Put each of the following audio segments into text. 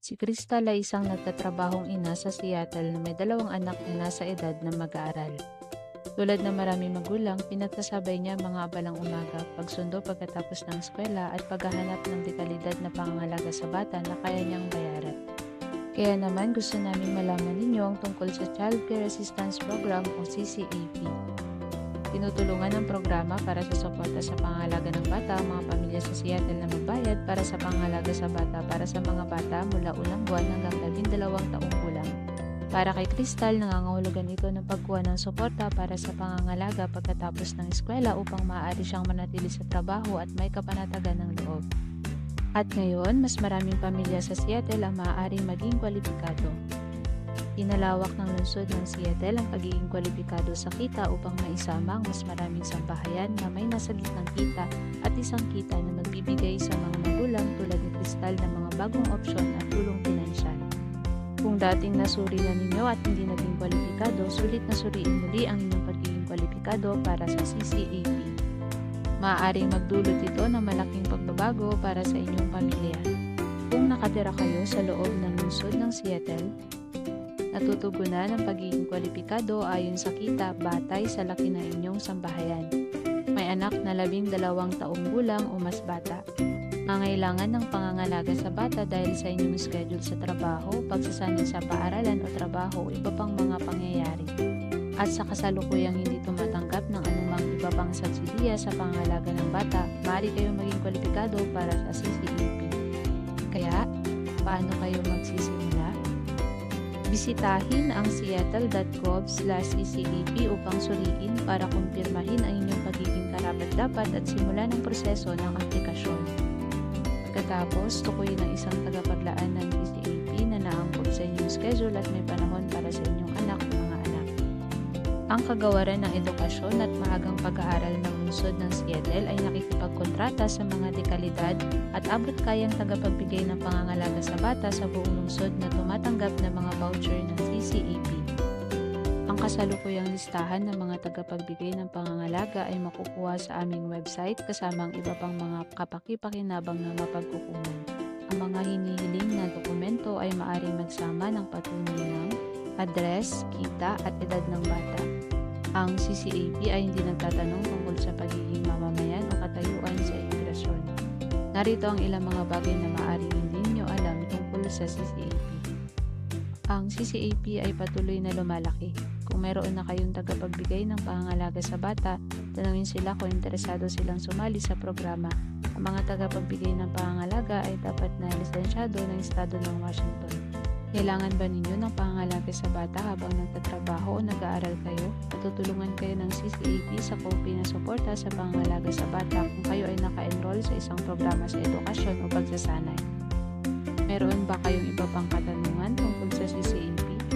Si Crystal ay isang nagtatrabahong ina sa Seattle na may 2 anak na nasa edad na mag-aaral. Tulad ng maraming magulang, pinagsasabay niya mga abalang umaga, pagsundo pagkatapos ng eskwela at paghahanap ng dekalidad na pangangalaga sa bata na kaya niyang bayaran. Kaya naman gusto namin malaman ninyo ang tungkol sa Child Care Assistance Program o CCAP. Tinutulungan ng programa para sa suporta sa pangangalaga ng bata ang mga pamilya sa Seattle na magbayad para sa pangangalaga sa bata para sa mga bata mula unang buwan hanggang 12 taong gulang. Para kay Crystal, nangangahulugan ito ng pagkuha ng suporta para sa pangangalaga pagkatapos ng eskwela upang maaari siyang manatili sa trabaho at may kapanatagan ng loob. At ngayon, mas maraming pamilya sa Seattle ang maaaring maging kwalipikado. Inalawak ng lungsod ng Seattle ang pagiging kwalipikado sa kita upang maisama ang mas maraming sambahayan na may nasa gitnang kita at isang kita na magbibigay sa mga magulang tulad ni Crystal ng mga bagong opsyon at tulong pinansyal. Kung dating nasuri na ninyo at hindi naging kwalipikado, sulit na suriin muli ang inyong pagiging kwalipikado para sa CCAP. Maaaring magdulot ito ng malaking pagbabago para sa inyong pamilya. Kung nakatira kayo sa loob ng lungsod ng Seattle, natutugunan ang pagiging kwalipikado ayon sa kita batay sa laki ng inyong sambahayan. May anak na 12 taong gulang o mas bata. Nangailangan ng pangangalaga sa bata dahil sa inyong schedule sa trabaho, pagsasanay sa paaralan o trabaho o iba pang mga pangyayari. At sa kasalukuyang hindi tumatanggap ng anumang iba pang subsidiya sa pangangalaga ng bata, maaari kayong maging kwalipikado para sa CCAP. Kaya, paano kayo magsisimula? Bisitahin ang seattle.gov/ccap upang suriin para kumpirmahin ang inyong pagiging karapat-dapat at simulan ang proseso ng aplikasyon. Pagkatapos, tukuyin ang isang tagapaglaan ng CCAP na naangkop sa inyong schedule at may panahon para sa inyong anak o mga anak. Ang kagawaran ng edukasyon at maagang pag-aaral ng lungsod ng Seattle ay nakikipagkontrata sa mga dekalidad at abot-kayang tagapagbigay ng pangangalaga sa bata sa buong lungsod na tumatanggap ng mga voucher ng CCAP. Ang kasalukuyang listahan ng mga tagapagbigay ng pangangalaga ay makukuha sa aming website kasama ang iba pang mga kapaki-pakinabang na mapagkukunan. Ang mga hinihiling na dokumento ay maaaring magsama ng patunay ng address, kita at edad ng bata. Ang CCAP ay hindi nagtatanong tungkol sa pagiging mamamayan o katayuan sa imigrasyon. Narito ang ilang mga bagay na maaaring hindi nyo alam tungkol sa CCAP. Ang CCAP ay patuloy na lumalaki. Kung mayroon na kayong tagapagbigay ng pangangalaga sa bata, tanungin sila kung interesado silang sumali sa programa. Ang mga tagapagbigay ng pangangalaga ay dapat na lisensyado ng estado ng Washington. Kailangan ba ninyo ng pangangalaga sa bata habang nagtatrabaho o nag-aaral kayo? Matutulungan kayo ng CCAP sa kaupi na suporta sa pangangalaga sa bata kung kayo ay naka-enroll sa isang programa sa edukasyon o pagsasanay. Meron ba kayong iba pang katanungan tungkol sa CCAP?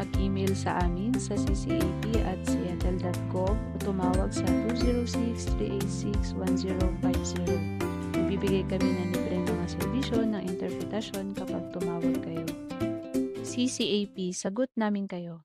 Mag-email sa amin sa ccap@seattle.gov o tumawag sa 206-386-1050. Ibibigay kami ng libreng mga serbisyo ng interpretasyon kapag tumawag kayo. CCAP, sagot namin kayo.